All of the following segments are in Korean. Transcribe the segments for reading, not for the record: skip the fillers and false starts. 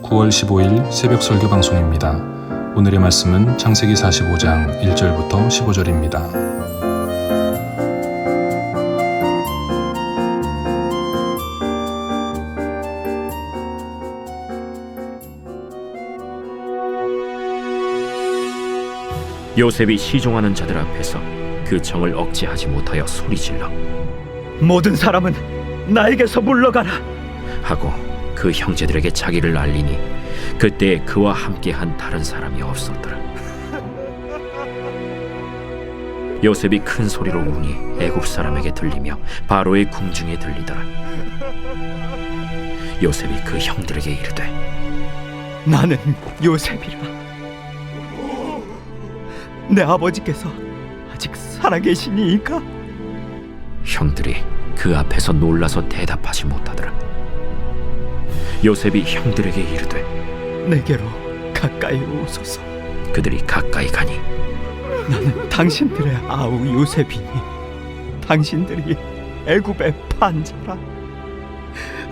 (9월 15일) 새벽 설교 방송입니다. 오늘의 말씀은 창세기 45장 1절부터 15절입니다. 요셉이 시종하는 자들 앞에서 그 정을 억제하지 못하여 소리질러 모든 사람은 나에게서 물러가라 하고 그 형제들에게 자기를 알리니 그때 그와 함께한 다른 사람이 없었더라. 요셉이 큰 소리로 우니 애굽 사람에게 들리며 바로의 궁중에 들리더라. 요셉이 그 형들에게 이르되 나는 요셉이라. 내 아버지께서 아직 살아계시니이까? 형들이 그 앞에서 놀라서 대답하지 못하더라. 요셉이 형들에게 이르되 내게로 가까이 오소서. 그들이 가까이 가니 나는 당신들의 아우 요셉이니 당신들이 애굽의 판자라.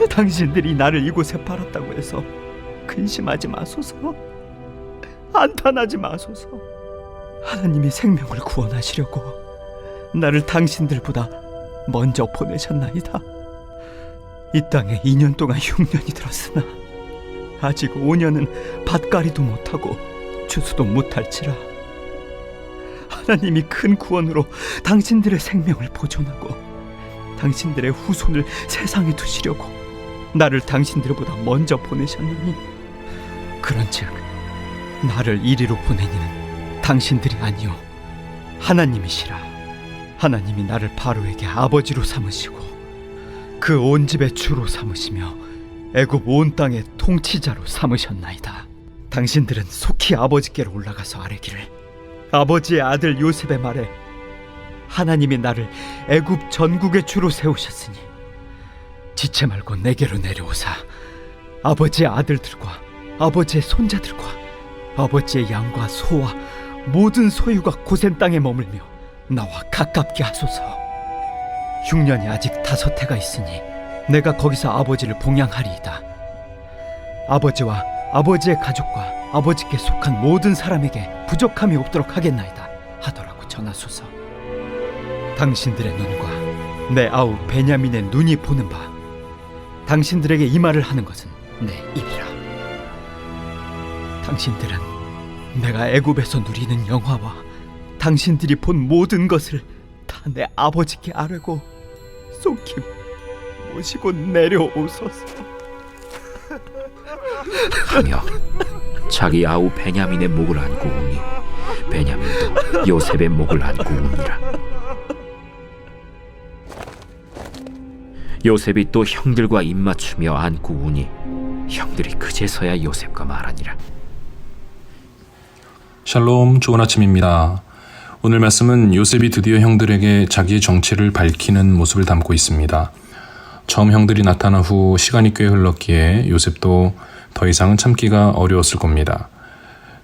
당신들이 나를 이곳에 팔았다고 해서 근심하지 마소서. 한탄하지 마소서. 하나님이 생명을 구원하시려고 나를 당신들보다 먼저 보내셨나이다. 이 땅에 2년 동안 흉년이 들었으나 아직 5년은 밭갈이도 못하고 추수도 못할지라. 하나님이 큰 구원으로 당신들의 생명을 보존하고 당신들의 후손을 세상에 두시려고 나를 당신들보다 먼저 보내셨느니, 그런즉 나를 이리로 보내니는 당신들이 아니요 하나님이시라. 하나님이 나를 바로에게 아버지로 삼으시고 그 온 집의 주로 삼으시며 애굽 온 땅의 통치자로 삼으셨나이다. 당신들은 속히 아버지께로 올라가서 아뢰기를, 아버지의 아들 요셉의 말에 하나님이 나를 애굽 전국의 주로 세우셨으니 지체 말고 내게로 내려오사 아버지의 아들들과 아버지의 손자들과 아버지의 양과 소와 모든 소유가 고센 땅에 머물며 나와 가깝게 하소서. 흉년이 아직 5해가 있으니 내가 거기서 아버지를 봉양하리이다. 아버지와 아버지의 가족과 아버지께 속한 모든 사람에게 부족함이 없도록 하겠나이다 하더라고 전하소서. 당신들의 눈과 내 아우 베냐민의 눈이 보는 바 당신들에게 이 말을 하는 것은 내 입이라. 당신들은 내가 애굽에서 누리는 영화와 당신들이 본 모든 것을 다 내 아버지께 아뢰고 속히 모시고 내려오소서 하며 자기 아우 베냐민의 목을 안고 우니 베냐민도 요셉의 목을 안고 우니라. 요셉이 또 형들과 입맞추며 안고 우니 형들이 그제서야 요셉과 말하니라. 샬롬, 좋은 아침입니다. 오늘 말씀은 요셉이 드디어 형들에게 자기의 정체를 밝히는 모습을 담고 있습니다. 처음 형들이 나타난 후 시간이 꽤 흘렀기에 요셉도 더 이상은 참기가 어려웠을 겁니다.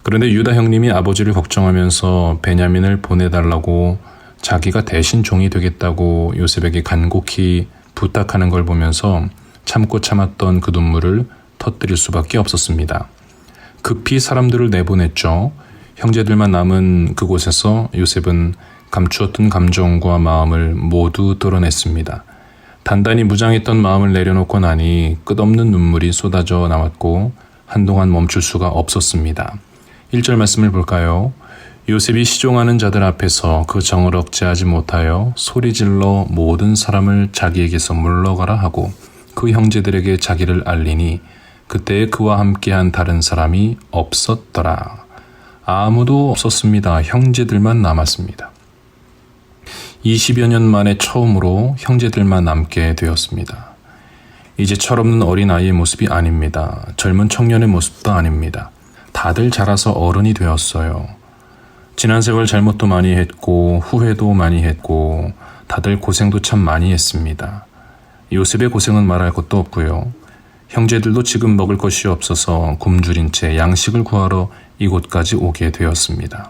그런데 유다 형님이 아버지를 걱정하면서 베냐민을 보내달라고 자기가 대신 종이 되겠다고 요셉에게 간곡히 부탁하는 걸 보면서 참고 참았던 그 눈물을 터뜨릴 수밖에 없었습니다. 급히 사람들을 내보냈죠. 형제들만 남은 그곳에서 요셉은 감추었던 감정과 마음을 모두 드러냈습니다. 단단히 무장했던 마음을 내려놓고 나니 끝없는 눈물이 쏟아져 나왔고 한동안 멈출 수가 없었습니다. 1절 말씀을 볼까요? 요셉이 시종하는 자들 앞에서 그 정을 억제하지 못하여 소리질러 모든 사람을 자기에게서 물러가라 하고 그 형제들에게 자기를 알리니 그때 그와 함께한 다른 사람이 없었더라. 아무도 없었습니다. 형제들만 남았습니다. 20여 년 만에 처음으로 형제들만 남게 되었습니다. 이제 철없는 어린아이의 모습이 아닙니다. 젊은 청년의 모습도 아닙니다. 다들 자라서 어른이 되었어요. 지난 세월 잘못도 많이 했고 후회도 많이 했고 다들 고생도 참 많이 했습니다. 요셉의 고생은 말할 것도 없고요. 형제들도 지금 먹을 것이 없어서 굶주린 채 양식을 구하러 이곳까지 오게 되었습니다.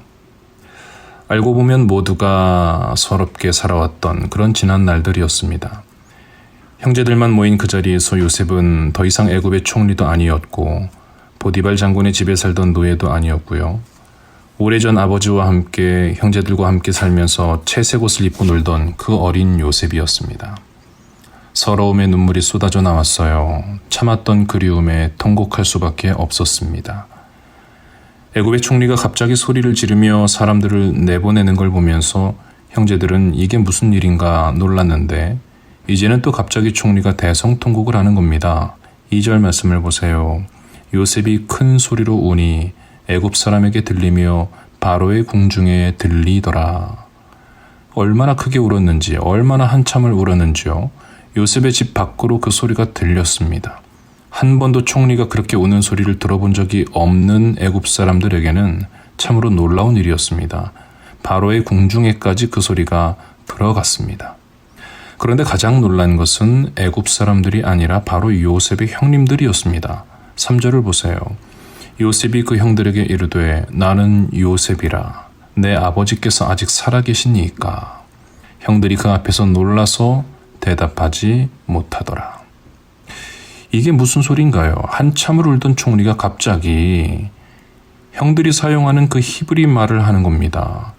알고 보면 모두가 서럽게 살아왔던 그런 지난 날들이었습니다. 형제들만 모인 그 자리에서 요셉은 더 이상 애굽의 총리도 아니었고 보디발 장군의 집에 살던 노예도 아니었고요. 오래전 아버지와 함께 형제들과 함께 살면서 채색 옷을 입고 놀던 그 어린 요셉이었습니다. 서러움에 눈물이 쏟아져 나왔어요. 참았던 그리움에 통곡할 수밖에 없었습니다. 애굽의 총리가 갑자기 소리를 지르며 사람들을 내보내는 걸 보면서 형제들은 이게 무슨 일인가 놀랐는데 이제는 또 갑자기 총리가 대성통곡을 하는 겁니다. 2절 말씀을 보세요. 요셉이 큰 소리로 우니 애굽 사람에게 들리며 바로의 궁중에 들리더라. 얼마나 크게 울었는지, 얼마나 한참을 울었는지요. 요셉의 집 밖으로 그 소리가 들렸습니다. 한 번도 총리가 그렇게 우는 소리를 들어본 적이 없는 애굽 사람들에게는 참으로 놀라운 일이었습니다. 바로의 궁중에까지 그 소리가 들어갔습니다. 그런데 가장 놀란 것은 애굽 사람들이 아니라 바로 요셉의 형님들이었습니다. 3절을 보세요. 요셉이 그 형들에게 이르되 나는 요셉이라 내 아버지께서 아직 살아계시니까. 형들이 그 앞에서 놀라서 대답하지 못하더라. 이게 무슨 소린가요? 한참을 울던 총리가 갑자기 형들이 사용하는 그 히브리 말을 하는 겁니다.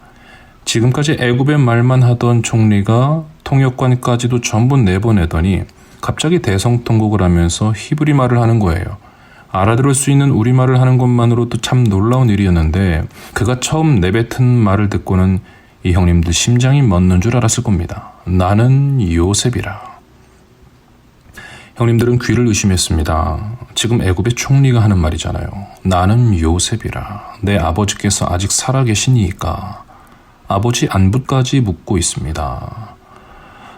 지금까지 애굽의 말만 하던 총리가 통역관까지도 전부 내보내더니 갑자기 대성통곡을 하면서 히브리 말을 하는 거예요. 알아들을 수 있는 우리말을 하는 것만으로도 참 놀라운 일이었는데 그가 처음 내뱉은 말을 듣고는 이 형님들 심장이 멎는 줄 알았을 겁니다. 나는 요셉이라. 형님들은 귀를 의심했습니다. 지금 애굽의 총리가 하는 말이잖아요. 나는 요셉이라. 내 아버지께서 아직 살아계시니까. 아버지 안부까지 묻고 있습니다.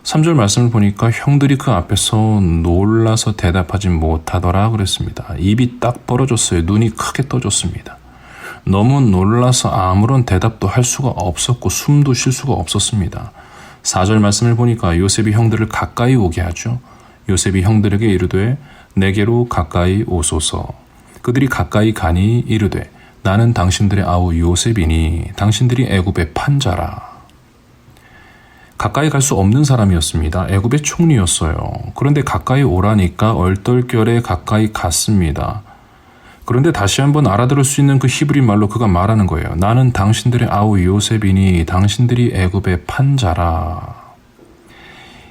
3절 말씀을 보니까 형들이 그 앞에서 놀라서 대답하지 못하더라 그랬습니다. 입이 딱 벌어졌어요. 눈이 크게 떠졌습니다. 너무 놀라서 아무런 대답도 할 수가 없었고 숨도 쉴 수가 없었습니다. 4절 말씀을 보니까 요셉이 형들을 가까이 오게 하죠. 요셉이 형들에게 이르되 내게로 가까이 오소서. 그들이 가까이 가니 이르되 나는 당신들의 아우 요셉이니 당신들이 애굽의 판자라. 가까이 갈 수 없는 사람이었습니다. 애굽의 총리였어요. 그런데 가까이 오라니까 얼떨결에 가까이 갔습니다. 그런데 다시 한번 알아들을 수 있는 그 히브리 말로 그가 말하는 거예요. 나는 당신들의 아우 요셉이니 당신들이 애굽의 판자라.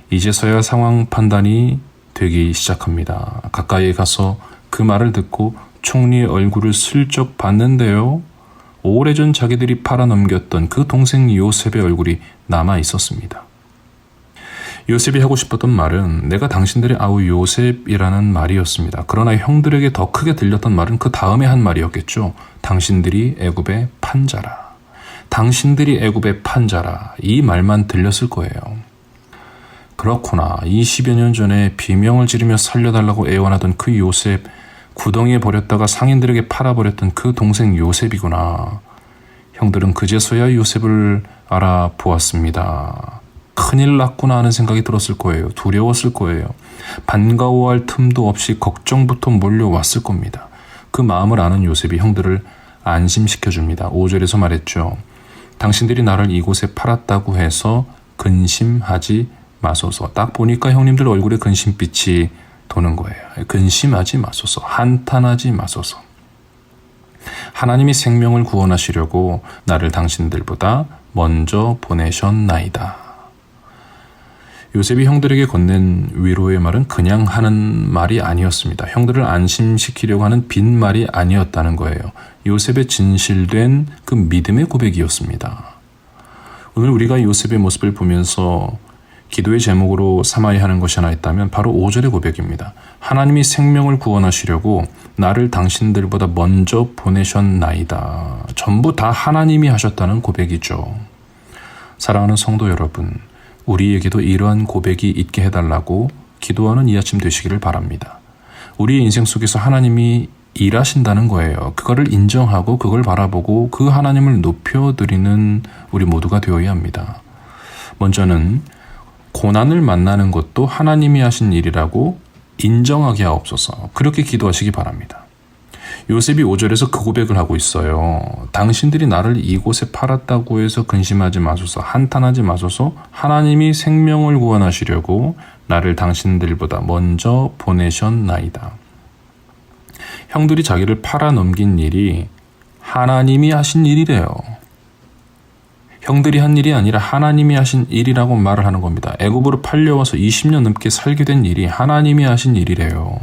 이제서야 상황 판단이 되기 시작합니다. 가까이에 가서 그 말을 듣고 총리의 얼굴을 슬쩍 봤는데요. 오래전 자기들이 팔아넘겼던 그 동생 요셉의 얼굴이 남아 있었습니다. 요셉이 하고 싶었던 말은 내가 당신들의 아우 요셉이라는 말이었습니다. 그러나 형들에게 더 크게 들렸던 말은 그 다음에 한 말이었겠죠. 당신들이 애굽의 판자라. 당신들이 애굽의 판자라. 이 말만 들렸을 거예요. 그렇구나. 20여 년 전에 비명을 지르며 살려달라고 애원하던 그 요셉, 구덩이에 버렸다가 상인들에게 팔아버렸던 그 동생 요셉이구나. 형들은 그제서야 요셉을 알아보았습니다. 큰일 났구나 하는 생각이 들었을 거예요. 두려웠을 거예요. 반가워할 틈도 없이 걱정부터 몰려왔을 겁니다. 그 마음을 아는 요셉이 형들을 안심시켜줍니다. 5절에서 말했죠. 당신들이 나를 이곳에 팔았다고 해서 근심하지 마소서. 딱 보니까 형님들 얼굴에 근심빛이 도는 거예요. 근심하지 마소서. 한탄하지 마소서. 하나님이 생명을 구원하시려고 나를 당신들보다 먼저 보내셨나이다. 요셉이 형들에게 건넨 위로의 말은 그냥 하는 말이 아니었습니다. 형들을 안심시키려고 하는 빈말이 아니었다는 거예요. 요셉의 진실된 그 믿음의 고백이었습니다. 오늘 우리가 요셉의 모습을 보면서 기도의 제목으로 삼아야 하는 것이 하나 있다면 바로 5절의 고백입니다. 하나님이 생명을 구원하시려고 나를 당신들보다 먼저 보내셨나이다. 전부 다 하나님이 하셨다는 고백이죠. 사랑하는 성도 여러분, 우리에게도 이러한 고백이 있게 해달라고 기도하는 이 아침 되시기를 바랍니다. 우리의 인생 속에서 하나님이 일하신다는 거예요. 그거를 인정하고 그걸 바라보고 그 하나님을 높여드리는 우리 모두가 되어야 합니다. 먼저는 고난을 만나는 것도 하나님이 하신 일이라고 인정하게 하옵소서. 그렇게 기도하시기 바랍니다. 요셉이 5절에서 그 고백을 하고 있어요. 당신들이 나를 이곳에 팔았다고 해서 근심하지 마소서, 한탄하지 마소서. 하나님이 생명을 구원하시려고 나를 당신들보다 먼저 보내셨나이다. 형들이 자기를 팔아 넘긴 일이 하나님이 하신 일이래요. 형들이 한 일이 아니라 하나님이 하신 일이라고 말을 하는 겁니다. 애굽으로 팔려와서 20년 넘게 살게 된 일이 하나님이 하신 일이래요.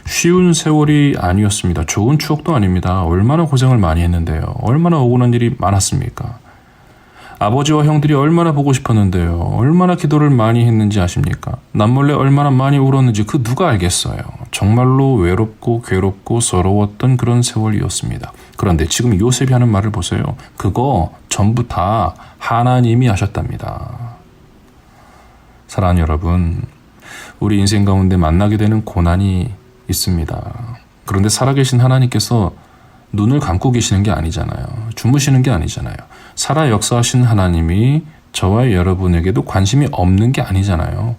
쉬운 세월이 아니었습니다. 좋은 추억도 아닙니다. 얼마나 고생을 많이 했는데요. 얼마나 억울한 일이 많았습니까? 아버지와 형들이 얼마나 보고 싶었는데요. 얼마나 기도를 많이 했는지 아십니까? 남몰래 얼마나 많이 울었는지 그 누가 알겠어요. 정말로 외롭고 괴롭고 서러웠던 그런 세월이었습니다. 그런데 지금 요셉이 하는 말을 보세요. 그거 전부 다 하나님이 하셨답니다. 사랑하는 여러분, 우리 인생 가운데 만나게 되는 고난이 있습니다. 그런데 살아계신 하나님께서 눈을 감고 계시는 게 아니잖아요. 주무시는 게 아니잖아요. 살아 역사하신 하나님이 저와 여러분에게도 관심이 없는 게 아니잖아요.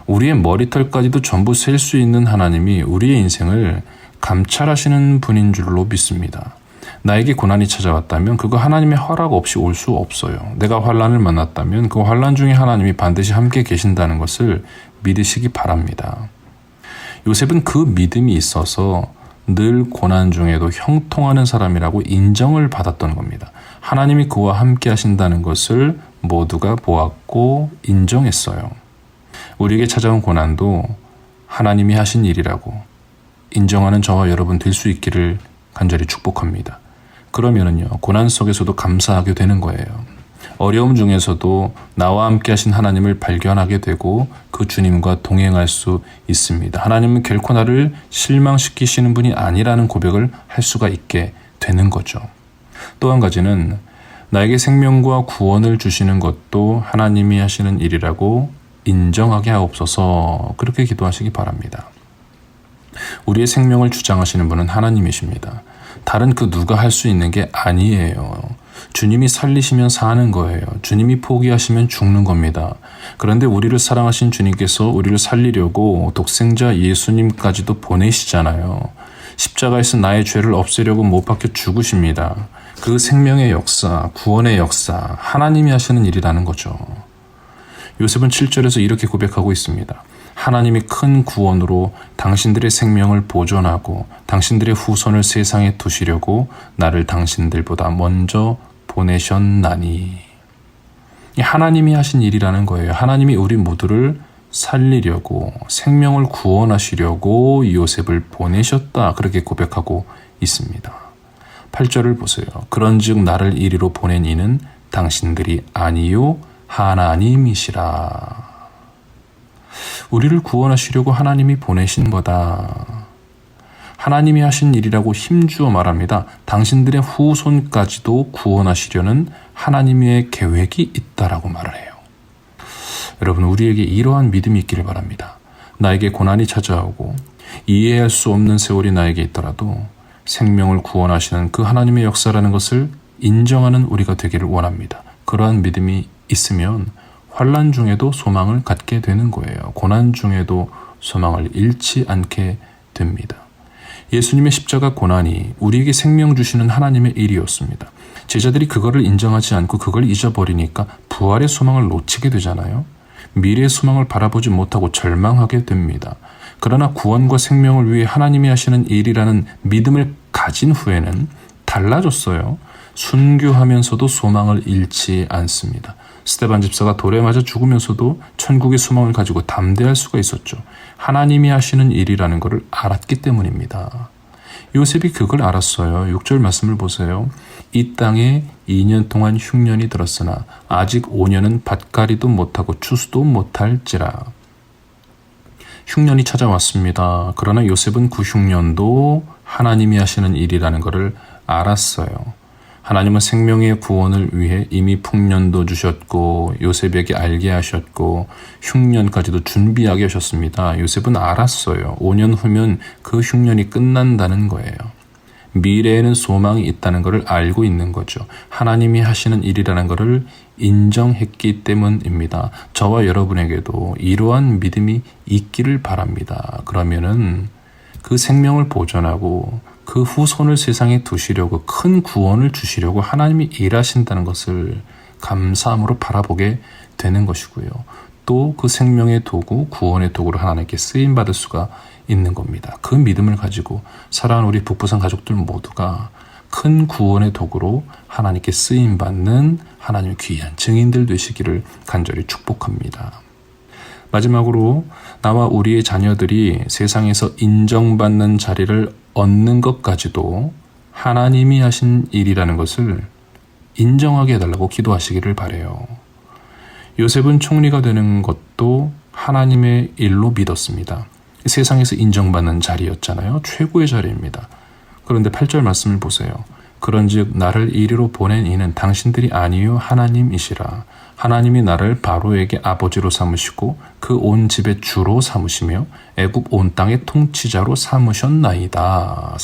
우리의 머리털까지도 전부 셀 수 있는 하나님이 우리의 인생을 감찰하시는 분인 줄로 믿습니다. 나에게 고난이 찾아왔다면 그거 하나님의 허락 없이 올 수 없어요. 내가 환난을 만났다면 그 환난 중에 하나님이 반드시 함께 계신다는 것을 믿으시기 바랍니다. 요셉은 그 믿음이 있어서 늘 고난 중에도 형통하는 사람이라고 인정을 받았던 겁니다. 하나님이 그와 함께 하신다는 것을 모두가 보았고 인정했어요. 우리에게 찾아온 고난도 하나님이 하신 일이라고 인정하는 저와 여러분 될 수 있기를 간절히 축복합니다. 그러면은요, 고난 속에서도 감사하게 되는 거예요. 어려움 중에서도 나와 함께 하신 하나님을 발견하게 되고 그 주님과 동행할 수 있습니다. 하나님은 결코 나를 실망시키시는 분이 아니라는 고백을 할 수가 있게 되는 거죠. 또 한 가지는 나에게 생명과 구원을 주시는 것도 하나님이 하시는 일이라고 인정하게 하옵소서, 그렇게 기도하시기 바랍니다. 우리의 생명을 주장하시는 분은 하나님이십니다. 다른 그 누가 할 수 있는 게 아니에요. 주님이 살리시면 사는 거예요. 주님이 포기하시면 죽는 겁니다. 그런데 우리를 사랑하신 주님께서 우리를 살리려고 독생자 예수님까지도 보내시잖아요. 십자가에서 나의 죄를 없애려고 못 박혀 죽으십니다. 그 생명의 역사, 구원의 역사, 하나님이 하시는 일이라는 거죠. 요셉은 7절에서 이렇게 고백하고 있습니다. 하나님이 큰 구원으로 당신들의 생명을 보존하고 당신들의 후손을 세상에 두시려고 나를 당신들보다 먼저 보내셨나니. 하나님이 하신 일이라는 거예요. 하나님이 우리 모두를 살리려고, 생명을 구원하시려고 요셉을 보내셨다, 그렇게 고백하고 있습니다. 8절을 보세요. 그런즉 나를 이리로 보낸 이는 당신들이 아니요 하나님이시라. 우리를 구원하시려고 하나님이 보내신 거다. 하나님이 하신 일이라고 힘주어 말합니다. 당신들의 후손까지도 구원하시려는 하나님의 계획이 있다라고 말을 해요. 여러분, 우리에게 이러한 믿음이 있기를 바랍니다. 나에게 고난이 찾아오고 이해할 수 없는 세월이 나에게 있더라도 생명을 구원하시는 그 하나님의 역사라는 것을 인정하는 우리가 되기를 원합니다. 그러한 믿음이 있으면 환난 중에도 소망을 갖게 되는 거예요. 고난 중에도 소망을 잃지 않게 됩니다. 예수님의 십자가 고난이 우리에게 생명 주시는 하나님의 일이었습니다. 제자들이 그거를 인정하지 않고 그걸 잊어버리니까 부활의 소망을 놓치게 되잖아요. 미래의 소망을 바라보지 못하고 절망하게 됩니다. 그러나 구원과 생명을 위해 하나님이 하시는 일이라는 믿음을 가진 후에는 달라졌어요. 순교하면서도 소망을 잃지 않습니다. 스데반 집사가 돌에 맞아 죽으면서도 천국의 소망을 가지고 담대할 수가 있었죠. 하나님이 하시는 일이라는 것을 알았기 때문입니다. 요셉이 그걸 알았어요. 6절 말씀을 보세요. 이 땅에 2년 동안 흉년이 들었으나 아직 5년은 밭갈이도 못하고 추수도 못할지라. 흉년이 찾아왔습니다. 그러나 요셉은 그 흉년도 하나님이 하시는 일이라는 것을 알았어요. 하나님은 생명의 구원을 위해 이미 풍년도 주셨고 요셉에게 알게 하셨고 흉년까지도 준비하게 하셨습니다. 요셉은 알았어요. 5년 후면 그 흉년이 끝난다는 거예요. 미래에는 소망이 있다는 것을 알고 있는 거죠. 하나님이 하시는 일이라는 것을 인정했기 때문입니다. 저와 여러분에게도 이러한 믿음이 있기를 바랍니다. 그러면은 그 생명을 보존하고 그 후손을 세상에 두시려고 큰 구원을 주시려고 하나님이 일하신다는 것을 감사함으로 바라보게 되는 것이고요. 또 그 생명의 도구, 구원의 도구로 하나님께 쓰임받을 수가 있는 겁니다. 그 믿음을 가지고 사랑하는 우리 북부산 가족들 모두가 큰 구원의 도구로 하나님께 쓰임받는 하나님의 귀한 증인들 되시기를 간절히 축복합니다. 마지막으로 나와 우리의 자녀들이 세상에서 인정받는 자리를 얻는 것까지도 하나님이 하신 일이라는 것을 인정하게 해달라고 기도하시기를 바라요. 요셉은 총리가 되는 것도 하나님의 일로 믿었습니다. 세상에서 인정받는 자리였잖아요. 최고의 자리입니다. 그런데 8절 말씀을 보세요. 그런즉 나를 이리로 보낸 이는 당신들이 아니요 하나님이시라. 하나님이 나를 바로에게 아버지로 삼으시고 그 온 집의 주로 삼으시며 애굽 온 땅의 통치자로 삼으셨나이다.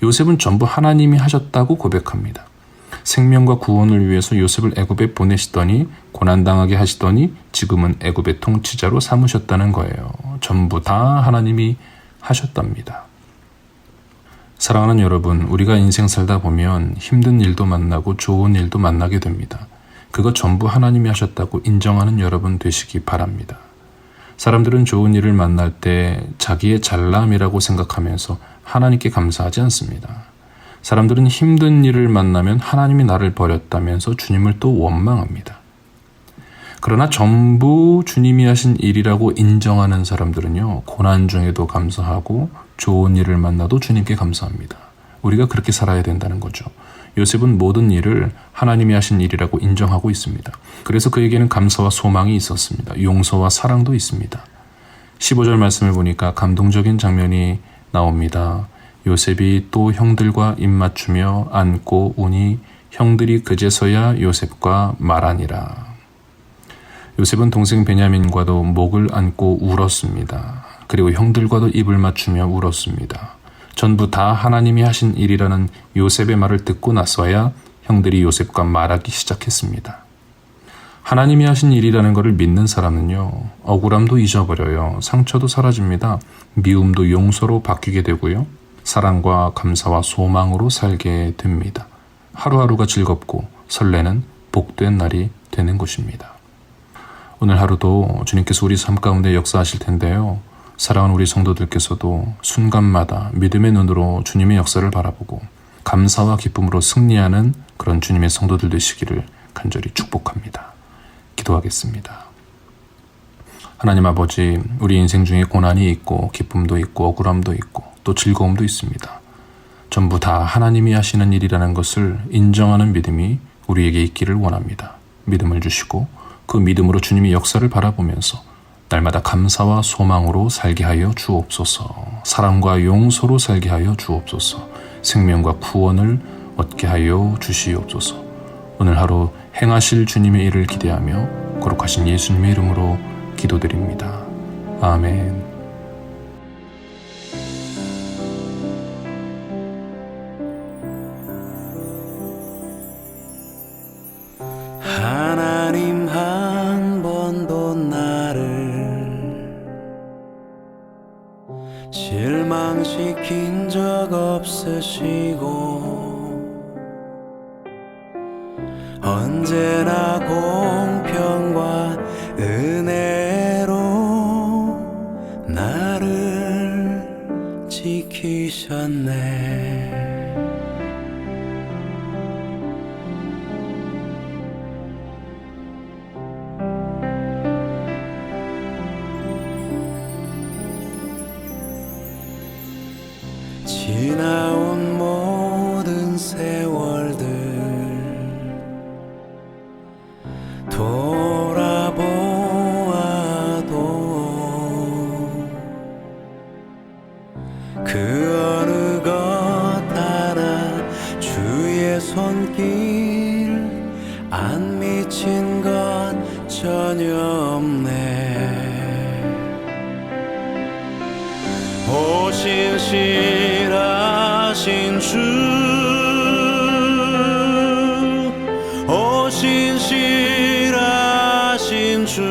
요셉은 전부 하나님이 하셨다고 고백합니다. 생명과 구원을 위해서 요셉을 애굽에 보내시더니 고난당하게 하시더니 지금은 애굽의 통치자로 삼으셨다는 거예요. 전부 다 하나님이 하셨답니다. 사랑하는 여러분, 우리가 인생 살다 보면 힘든 일도 만나고 좋은 일도 만나게 됩니다. 그거 전부 하나님이 하셨다고 인정하는 여러분 되시기 바랍니다. 사람들은 좋은 일을 만날 때 자기의 잘남이라고 생각하면서 하나님께 감사하지 않습니다. 사람들은 힘든 일을 만나면 하나님이 나를 버렸다면서 주님을 또 원망합니다. 그러나 전부 주님이 하신 일이라고 인정하는 사람들은요, 고난 중에도 감사하고 좋은 일을 만나도 주님께 감사합니다. 우리가 그렇게 살아야 된다는 거죠. 요셉은 모든 일을 하나님이 하신 일이라고 인정하고 있습니다. 그래서 그에게는 감사와 소망이 있었습니다. 용서와 사랑도 있습니다. 15절 말씀을 보니까 감동적인 장면이 나옵니다. 요셉이 또 형들과 입맞추며 안고 우니 형들이 그제서야 요셉과 말하니라. 요셉은 동생 베냐민과도 목을 안고 울었습니다. 그리고 형들과도 입을 맞추며 울었습니다. 전부 다 하나님이 하신 일이라는 요셉의 말을 듣고 나서야 형들이 요셉과 말하기 시작했습니다. 하나님이 하신 일이라는 것을 믿는 사람은요, 억울함도 잊어버려요. 상처도 사라집니다. 미움도 용서로 바뀌게 되고요. 사랑과 감사와 소망으로 살게 됩니다. 하루하루가 즐겁고 설레는 복된 날이 되는 것입니다. 오늘 하루도 주님께서 우리 삶 가운데 역사하실 텐데요. 사랑하는 우리 성도들께서도 순간마다 믿음의 눈으로 주님의 역사를 바라보고 감사와 기쁨으로 승리하는 그런 주님의 성도들 되시기를 간절히 축복합니다. 기도하겠습니다. 하나님 아버지, 우리 인생 중에 고난이 있고 기쁨도 있고 억울함도 있고 또 즐거움도 있습니다. 전부 다 하나님이 하시는 일이라는 것을 인정하는 믿음이 우리에게 있기를 원합니다. 믿음을 주시고 그 믿음으로 주님의 역사를 바라보면서 날마다 감사와 소망으로 살게 하여 주옵소서. 사랑과 용서로 살게 하여 주옵소서. 생명과 구원을 얻게 하여 주시옵소서. 오늘 하루 행하실 주님의 일을 기대하며 거룩하신 예수님의 이름으로 기도드립니다. 아멘. 하나님 한 번도 나를 실망시킨 적 없으시고 언제나 공평과 은혜로 나를 지키셨네. 지나온 모든 세월들 돌아보아도 그 어느 것 하나 주의 손길 안 미친 것 전혀 없네. 오신 신실하신 주, 오신 신실하신 주,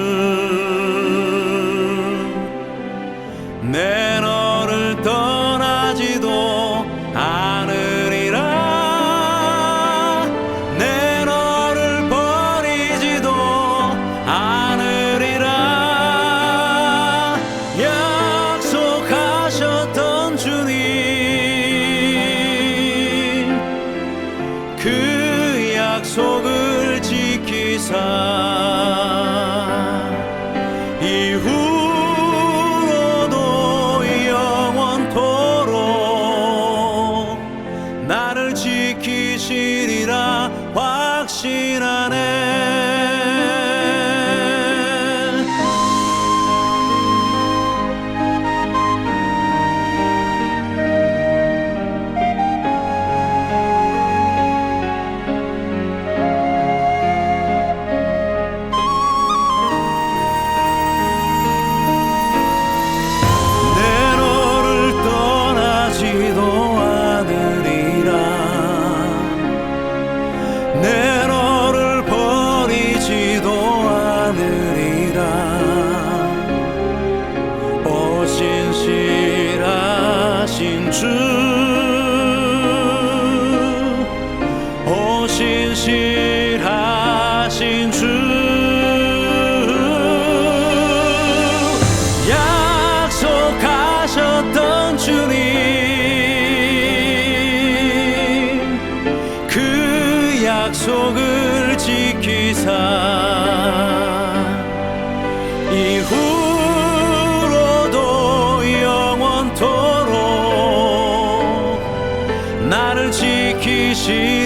내 너를 떠나지도 시대